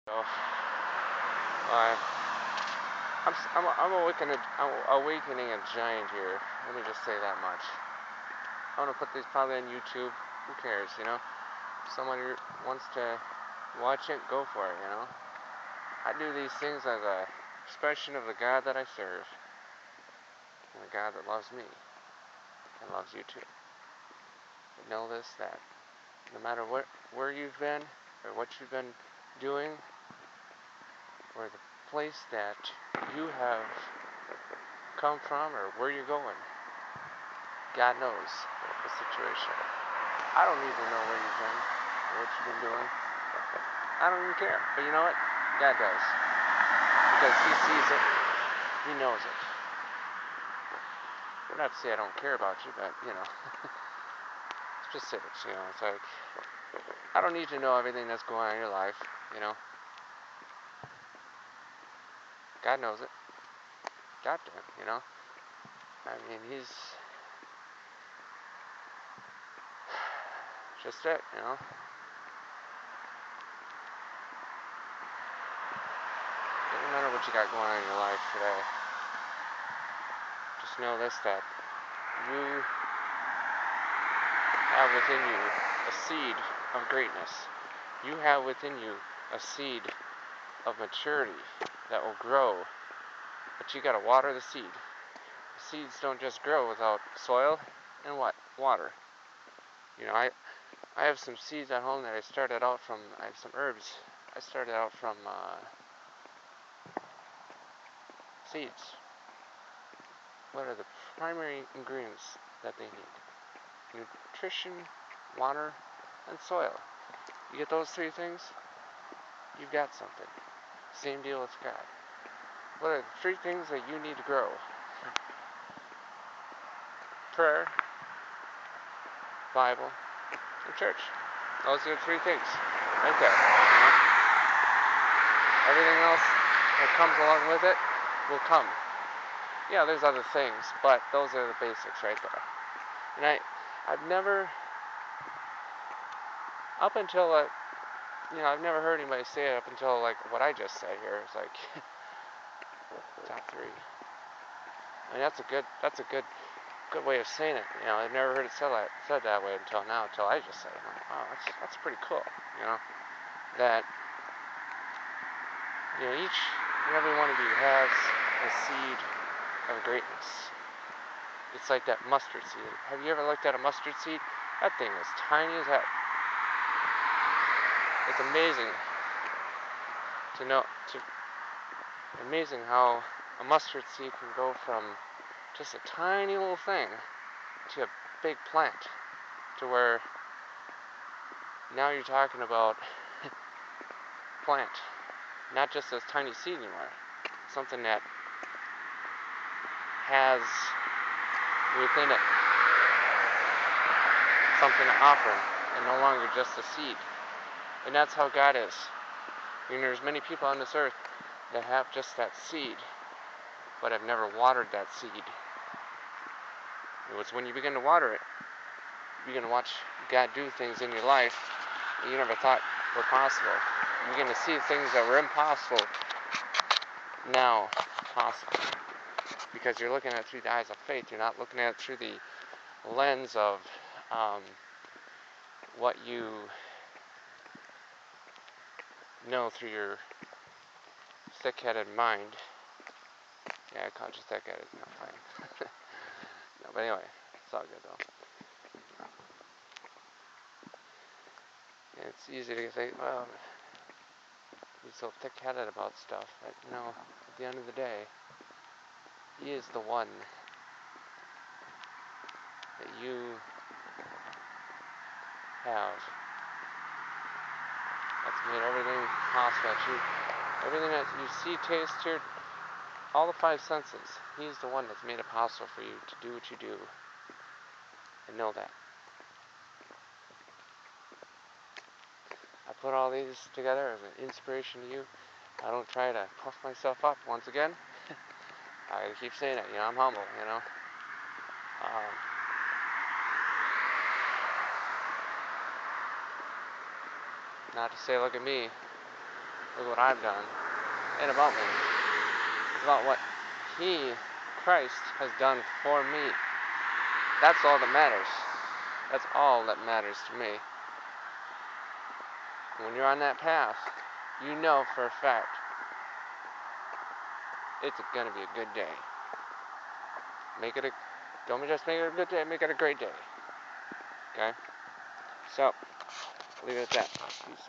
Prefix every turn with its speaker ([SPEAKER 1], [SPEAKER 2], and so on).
[SPEAKER 1] So, I'm awakening a giant here. Let me just say that much. I'm gonna put these probably on YouTube. Who cares, you know? If someone wants to watch it, go for it, you know? I do these things as a expression of the God that I serve, and the God that loves me and loves you too. But know this, that no matter where you've been or what you've been doing, or the place that you have come from or where you're going, God knows the situation. I don't need to know where you've been or what you've been doing. I don't even care. But you know what? God does. Because He sees it. He knows it. Not to say I don't care about you, but, you know, specifics, you know. It's like, I don't need to know everything that's going on in your life, you know. God knows it. God did, you know. I mean, He's just it, you know. Doesn't matter what you got going on in your life today. Just know this, that you have within you a seed of greatness. You have within you a seed of maturity that will grow. But you gotta water the seed. The seeds don't just grow without soil and what? Water. You know, I have some seeds at home that I started out from. I have some herbs. I started out from seeds. What are the primary ingredients that they need? Nutrition, water, and soil. You get those three things, you've got something. Same deal with God. What are the three things that you need to grow? Prayer, Bible, and church. Those are the three things right there. You know? Everything else that comes along with it will come. Yeah, there's other things, but those are the basics right there. And I've never, up until I've never heard anybody say it up until like what I just said here. It's like top three. I mean, that's a good way of saying it. You know, I've never heard it said that way until now, until I just said it. I'm like, wow, that's pretty cool. You know, that each and every one of you has a seed of greatness. It's like that mustard seed. Have you ever looked at a mustard seed? That thing is tiny as heck. It's amazing amazing how a mustard seed can go from just a tiny little thing to a big plant, to where now you're talking about plant, not just this tiny seed anymore. Something that has within it something to offer, and no longer just a seed. And that's how God is. There's many people on this earth that have just that seed, but have never watered that seed. It's when you begin to water it, you begin to watch God do things in your life that you never thought were possible. You begin to see things that were impossible now possible. Because you're looking at it through the eyes of faith. You're not looking at it through the lens of what you know through your thick-headed mind. Yeah, I called you thick-headed. No, fine. No, but anyway, it's all good though. It's easy to think, well, he's so thick-headed about stuff. But no, at the end of the day, He is the one that you have that's made everything possible. Everything that you see, taste, hear, all the five senses, He's the one that's made it possible for you to do what you do. And know that. I put all these together as an inspiration to you. I don't try to puff myself up. Once again, I keep saying it, I'm humble, Not to say, look at me. with what I've done. Ain't about me. It's about what He, Christ, has done for me. That's all that matters. That's all that matters to me. When you're on that path, you know for a fact it's gonna be a good day. Don't just make it a good day, make it a great day. Okay? So, leave it at that. Peace.